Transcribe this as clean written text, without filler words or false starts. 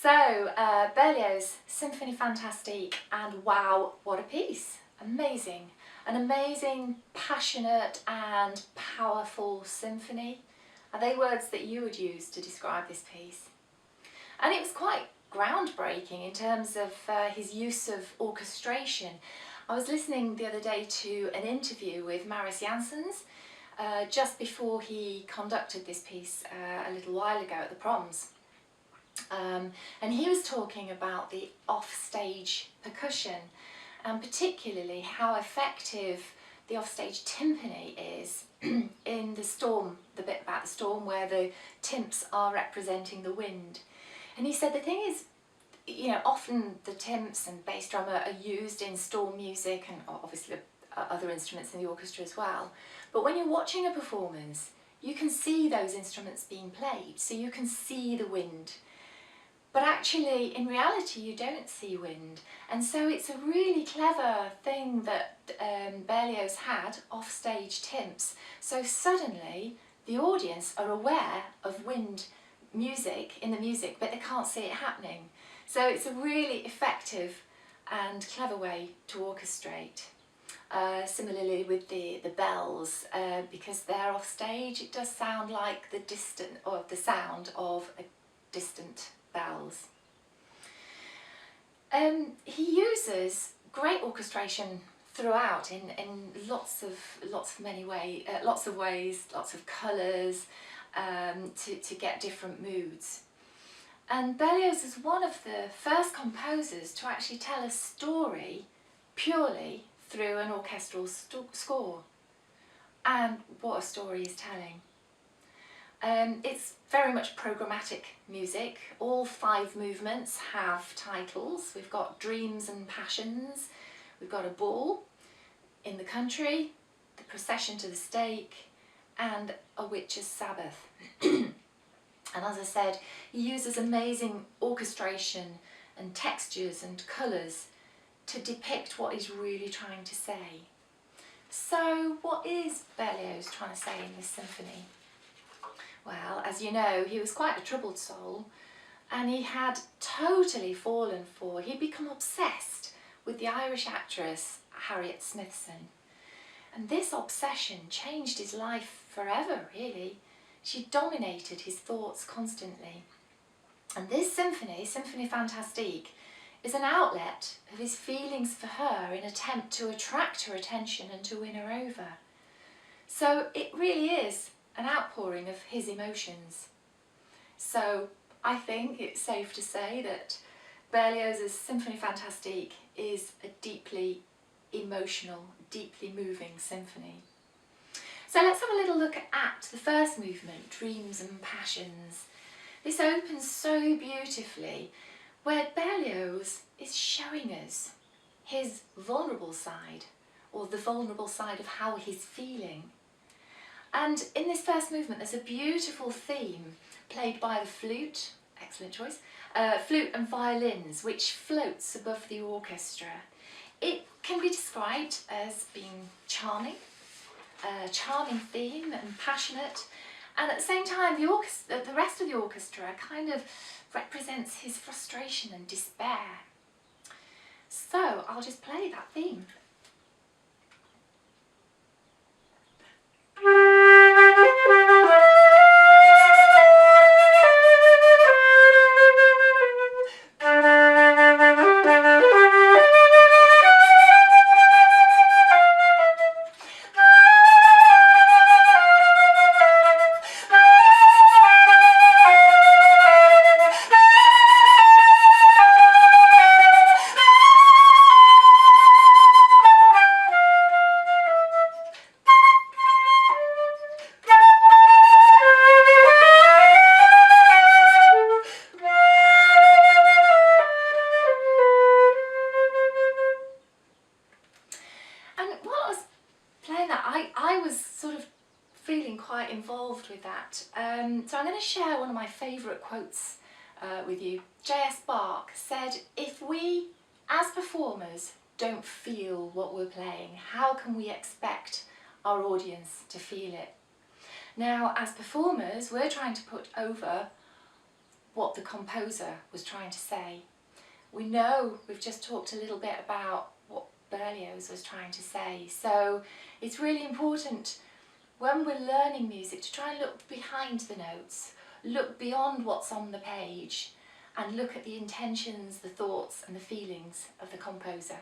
Berlioz Symphonie Fantastique, and wow, what a piece! Amazing. An amazing, passionate and powerful symphony. Are they words that you would use to describe this piece? And it was quite groundbreaking in terms of his use of orchestration. I was listening the other day to an interview with Maris Janssens just before he conducted this piece a little while ago at the Proms. And he was talking about the offstage percussion, and particularly how effective the offstage timpani is in the storm, the bit about the storm where the timps are representing the wind. And he said the thing is, you know, often the timps and bass drum are used in storm music and obviously other instruments in the orchestra as well. But when you're watching a performance, you can see those instruments being played, so you can see the wind. But actually, in reality, you don't see wind. And so it's a really clever thing that Berlioz had, offstage timps. So suddenly, the audience are aware of wind music in the music, but they can't see it happening. So it's a really effective and clever way to orchestrate. Similarly with the bells, because they're off stage, it does sound like the sound of a distant bells. He uses great orchestration throughout in lots of ways, lots of colours, to get different moods. And Berlioz is one of the first composers to actually tell a story purely through an orchestral score. And what a story he's telling. It's very much programmatic music. All 5 movements have titles. We've got Dreams and Passions, we've got A Ball, In the Country, The Procession to the Stake, and A Witch's Sabbath. And as I said, he uses amazing orchestration and textures and colours to depict what he's really trying to say. So what is Berlioz trying to say in this symphony? Well, as you know, he was quite a troubled soul, and he had totally fallen for, he'd become obsessed with the Irish actress Harriet Smithson. And this obsession changed his life forever, really. She dominated his thoughts constantly. And this symphony, Symphonie Fantastique, is an outlet of his feelings for her in an attempt to attract her attention and to win her over. So it really is an outpouring of his emotions. So I think it's safe to say that Berlioz's Symphonie Fantastique is a deeply emotional, deeply moving symphony. So let's have a little look at the first movement, Dreams and Passions. This opens so beautifully, where Berlioz is showing us his vulnerable side, or the vulnerable side of how he's feeling. And in this first movement there's a beautiful theme played by the flute, excellent choice, flute and violins, which floats above the orchestra. It can be described as being charming, a charming theme and passionate, and at the same time the rest of the orchestra kind of represents his frustration and despair. So I'll just play that theme. I was sort of feeling quite involved with that. So I'm going to share one of my favourite quotes with you. J.S. Bach said, "If we, as performers, don't feel what we're playing, how can we expect our audience to feel it?" Now, as performers, we're trying to put over what the composer was trying to say. We know, we've just talked a little bit about what Berlioz was trying to say, so it's really important when we're learning music to try and look behind the notes, look beyond what's on the page, and look at the intentions, the thoughts and the feelings of the composer.